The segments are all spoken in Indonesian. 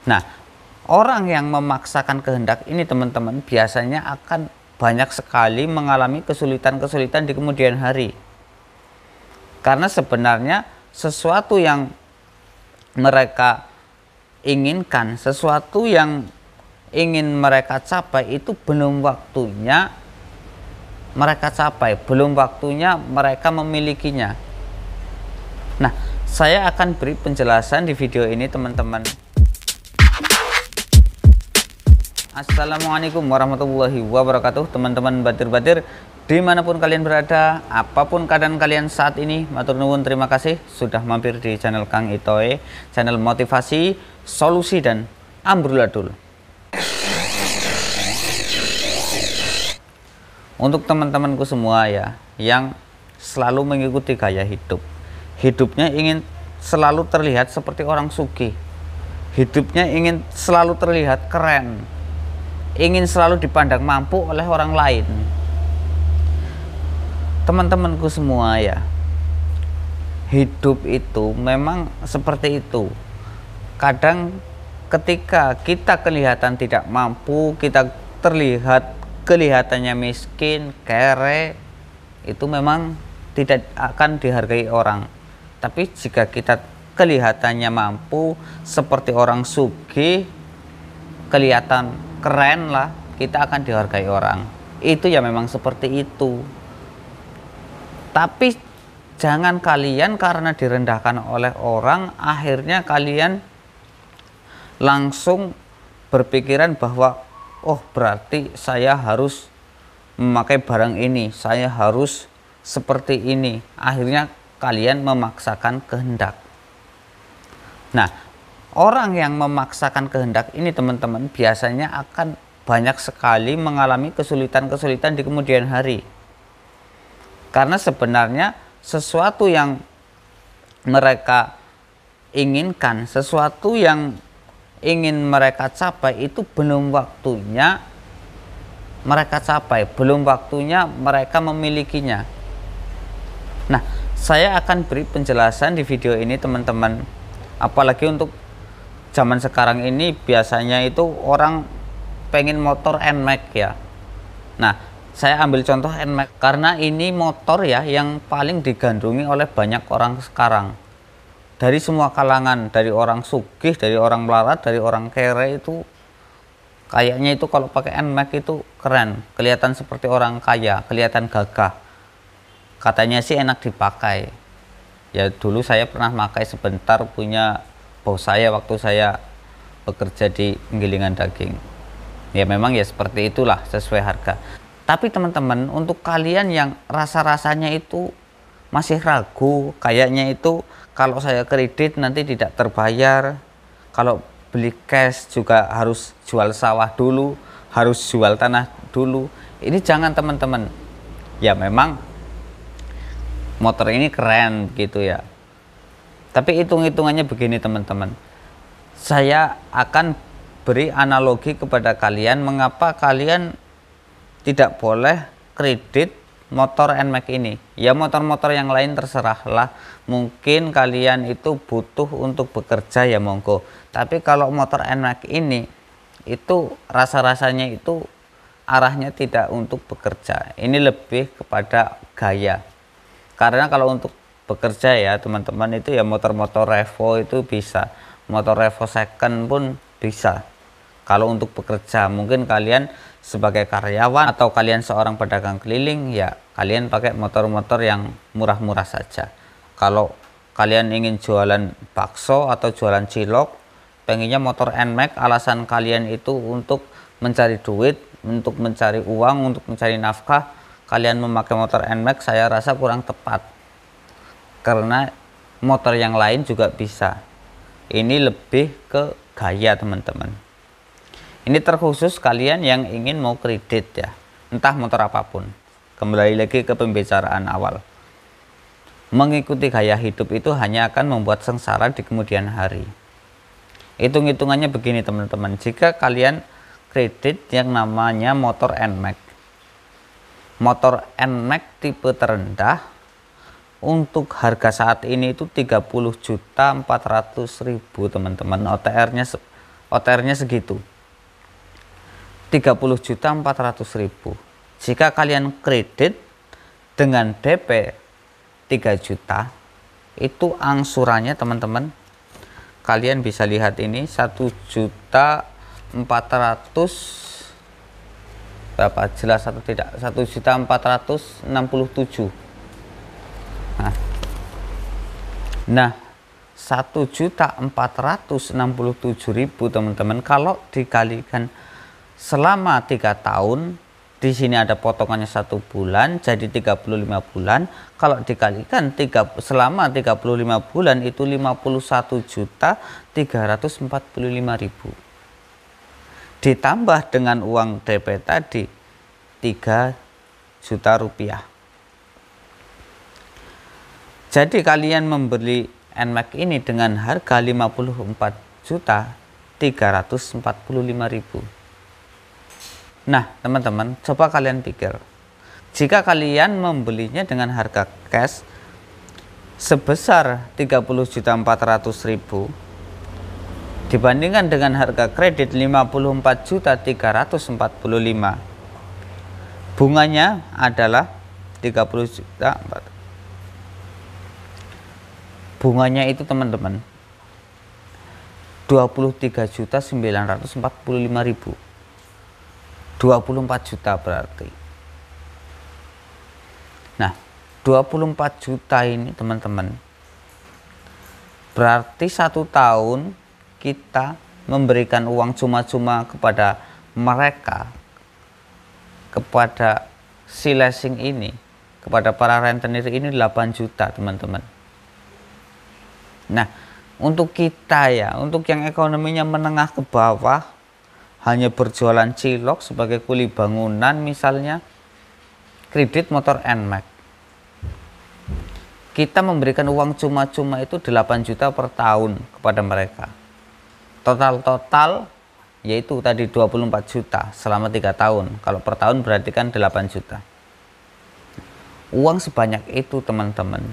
Nah, orang yang memaksakan kehendak ini teman-teman biasanya akan banyak sekali mengalami kesulitan-kesulitan di kemudian hari. Karena sebenarnya sesuatu yang mereka inginkan, sesuatu yang ingin mereka capai itu belum waktunya mereka capai, belum waktunya mereka memilikinya. Nah, saya akan beri penjelasan di video ini teman-teman. Assalamualaikum warahmatullahi wabarakatuh, teman-teman batir-batir dimanapun kalian berada, apapun keadaan kalian saat ini. Matur nuwun, terima kasih sudah mampir di channel Kang Itoe, channel motivasi, solusi, dan amburadul. Untuk teman-temanku semua ya, yang selalu mengikuti gaya hidup, hidupnya ingin selalu terlihat seperti orang sugih, hidupnya ingin selalu terlihat keren, ingin selalu dipandang mampu oleh orang lain. Teman-temanku semua ya, hidup itu memang seperti itu. Kadang ketika kita kelihatan tidak mampu, kita kelihatannya miskin, kere, itu memang tidak akan dihargai orang. Tapi jika kita kelihatannya mampu seperti orang sugih, kelihatan keren lah, kita akan dihargai orang. Itu ya memang seperti itu. Tapi jangan kalian karena direndahkan oleh orang akhirnya kalian langsung berpikiran bahwa oh berarti saya harus memakai barang ini, saya harus seperti ini. Akhirnya kalian memaksakan kehendak. Nah, orang yang memaksakan kehendak ini teman-teman biasanya akan banyak sekali mengalami kesulitan-kesulitan di kemudian hari. Karena sebenarnya sesuatu yang mereka inginkan, sesuatu yang ingin mereka capai itu belum waktunya mereka capai, belum waktunya mereka memilikinya. Nah, saya akan beri penjelasan di video ini teman-teman. Apalagi untuk zaman sekarang ini biasanya itu orang pengen motor NMAX ya. Nah, saya ambil contoh NMAX karena ini motor ya yang paling digandrungi oleh banyak orang sekarang. Dari semua kalangan, dari orang sugih, dari orang melarat, dari orang kere, itu kayaknya itu kalau pakai NMAX itu keren, kelihatan seperti orang kaya, kelihatan gagah. Katanya sih enak dipakai. Ya dulu saya pernah pakai sebentar punya bos saya waktu saya bekerja di penggilingan daging. Ya memang ya seperti itulah, sesuai harga. Tapi teman-teman, untuk kalian yang rasa-rasanya itu masih ragu, kayaknya itu kalau saya kredit nanti tidak terbayar, kalau beli cash juga harus jual sawah dulu, harus jual tanah dulu. Ini jangan teman-teman. Ya memang motor ini keren gitu ya. Tapi hitung-hitungannya begini teman-teman. Saya akan beri analogi kepada kalian mengapa kalian tidak boleh kredit motor NMAX ini. Ya motor-motor yang lain terserahlah. Mungkin kalian itu butuh untuk bekerja ya monggo. Tapi kalau motor NMAX ini itu rasa-rasanya itu arahnya tidak untuk bekerja. Ini lebih kepada gaya. Karena kalau untuk bekerja ya teman-teman itu ya motor-motor Revo itu bisa. Motor Revo second pun bisa. Kalau untuk bekerja mungkin kalian sebagai karyawan atau kalian seorang pedagang keliling ya kalian pakai motor-motor yang murah-murah saja. Kalau kalian ingin jualan bakso atau jualan cilok, pengennya motor NMAX, alasan kalian itu untuk mencari duit, untuk mencari uang, untuk mencari nafkah, kalian memakai motor NMAX saya rasa kurang tepat. Karena motor yang lain juga bisa. Ini lebih ke gaya teman-teman. Ini terkhusus kalian yang ingin mau kredit ya, entah motor apapun. Kembali lagi ke pembicaraan awal. Mengikuti gaya hidup itu hanya akan membuat sengsara di kemudian hari. Hitung-hitungannya begini teman-teman. Jika kalian kredit yang namanya motor NMAX. Motor NMAX tipe terendah untuk harga saat ini itu 30.400.000 teman-teman. OTR-nya OTR-nya segitu, 30.400.000. Jika kalian kredit dengan DP 3 juta, itu angsurannya teman-teman, kalian bisa lihat ini 1.400.000 berapa, jelas atau tidak, 1.467.000. Nah 1.467.000 teman-teman, kalau dikalikan selama 3 tahun, di sini ada potongannya 1 bulan, jadi 35 bulan. Kalau dikalikan selama 35 bulan itu 51.345.000. Ditambah dengan uang DP tadi 3 juta rupiah. Jadi kalian membeli NMAX ini dengan harga 54.345.000. Nah teman-teman, coba kalian pikir, jika kalian membelinya dengan harga cash sebesar 30.400.000 dibandingkan dengan harga kredit 54.345.000, bunganya adalah 30 juta. Bunganya itu teman-teman 23.945.000. 24 juta berarti. Nah 24 juta ini teman-teman, berarti 1 tahun kita memberikan uang cuma-cuma kepada mereka, kepada si leasing ini, kepada para rentenir ini 8 juta teman-teman. Nah untuk kita ya, untuk yang ekonominya menengah ke bawah, hanya berjualan cilok sebagai kuli bangunan misalnya, kredit motor NMAX, kita memberikan uang cuma-cuma itu 8 juta per tahun kepada mereka. Total yaitu tadi 24 juta selama 3 tahun. Kalau per tahun berarti kan 8 juta. Uang sebanyak itu teman-teman,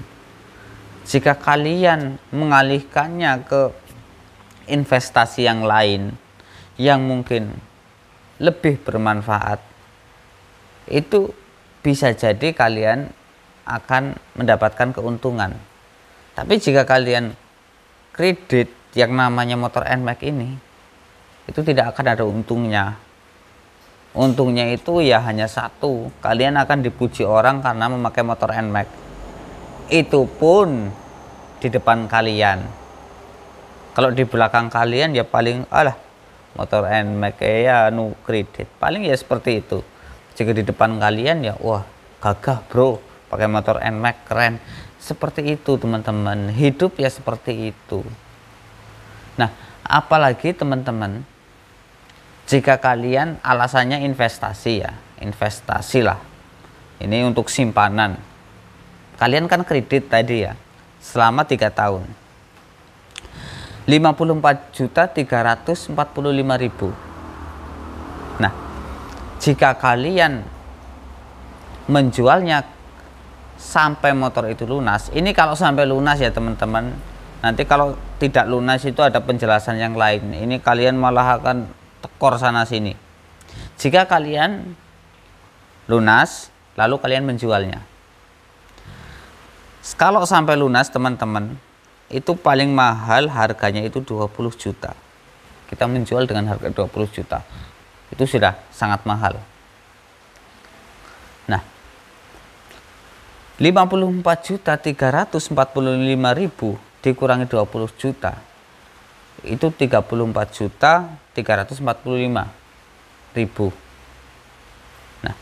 jika kalian mengalihkannya ke investasi yang lain yang mungkin lebih bermanfaat, itu bisa jadi kalian akan mendapatkan keuntungan. Tapi jika kalian kredit yang namanya motor NMAX ini, itu tidak akan ada untungnya. Untungnya itu ya hanya satu, kalian akan dipuji orang karena memakai motor NMAX, itu pun di depan kalian. Kalau di belakang kalian ya paling alah motor NMAX ya kredit, paling ya seperti itu. Jika di depan kalian ya wah gagah bro pakai motor NMAX keren, seperti itu teman-teman. Hidup ya seperti itu. Nah apalagi teman-teman, jika kalian alasannya investasi ya, investasi lah, ini untuk simpanan, kalian kan kredit tadi ya selama 3 tahun 54.345.000. Nah jika kalian menjualnya sampai motor itu lunas, ini kalau sampai lunas ya teman-teman, nanti kalau tidak lunas itu ada penjelasan yang lain, ini kalian malah akan tekor sana sini. Jika kalian lunas lalu kalian menjualnya, kalau sampai lunas teman-teman, itu paling mahal harganya itu 20 juta. Kita menjual dengan harga 20 juta, itu sudah sangat mahal. Nah 54.345.000 dikurangi 20 juta itu 34.345.000. Nah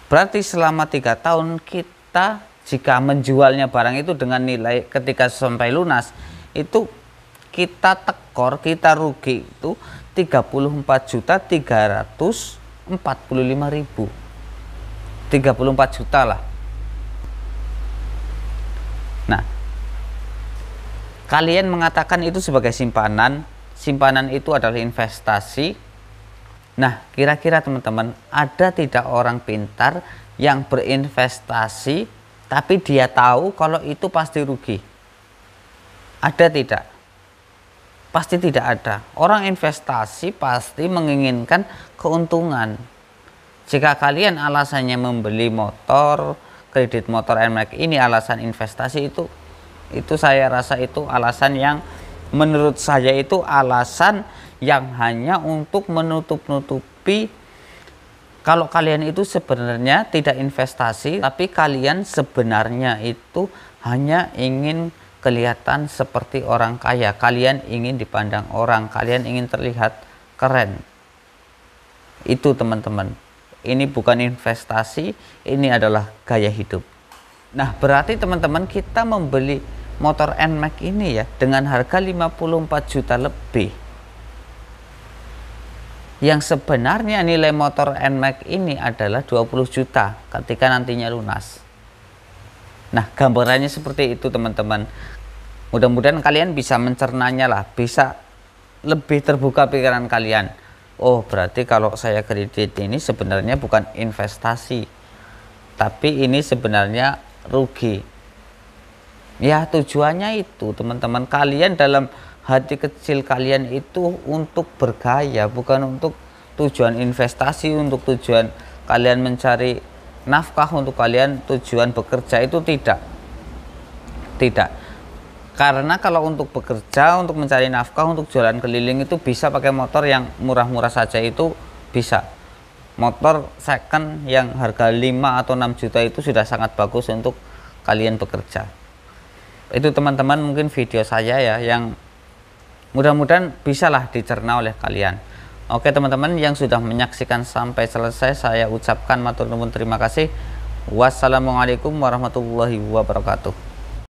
berarti selama 3 tahun kita jika menjualnya barang itu dengan nilai ketika sampai lunas itu kita tekor, kita rugi itu 34.345.000, 34 juta lah. Nah kalian mengatakan itu sebagai simpanan, simpanan itu adalah investasi. Nah kira-kira teman-teman, ada tidak orang pintar yang berinvestasi tapi dia tahu kalau itu pasti rugi? Ada tidak? Pasti tidak ada. Orang investasi pasti menginginkan keuntungan. Jika kalian alasannya membeli motor, kredit motor NMAX ini alasan investasi, itu saya rasa itu alasan yang menurut saya itu alasan yang hanya untuk menutup-nutupi kalau kalian itu sebenarnya tidak investasi, tapi kalian sebenarnya itu hanya ingin kelihatan seperti orang kaya, kalian ingin dipandang orang, kalian ingin terlihat keren. Itu teman-teman, ini bukan investasi, ini adalah gaya hidup. Nah, berarti teman-teman, kita membeli motor NMAX ini ya dengan harga 54 juta lebih, yang sebenarnya nilai motor NMAX ini adalah 20 juta ketika nantinya lunas. Nah, gambarannya seperti itu teman-teman. Mudah-mudahan kalian bisa mencernanya lah, bisa lebih terbuka pikiran kalian. Oh, berarti kalau saya kredit ini sebenarnya bukan investasi, tapi ini sebenarnya rugi. Ya, tujuannya itu teman-teman, kalian dalam hati kecil kalian itu untuk bergaya, bukan untuk tujuan investasi, untuk tujuan kalian mencari nafkah, untuk kalian tujuan bekerja, itu tidak. Karena kalau untuk bekerja, untuk mencari nafkah, untuk jualan keliling itu bisa pakai motor yang murah-murah saja, itu bisa. Motor second yang harga 5 atau 6 juta itu sudah sangat bagus untuk kalian bekerja. Itu teman-teman mungkin video saya ya, yang mudah-mudahan bisalah dicerna oleh kalian. Oke teman-teman yang sudah menyaksikan sampai selesai, saya ucapkan matur nuwun terima kasih. Wassalamualaikum warahmatullahi wabarakatuh.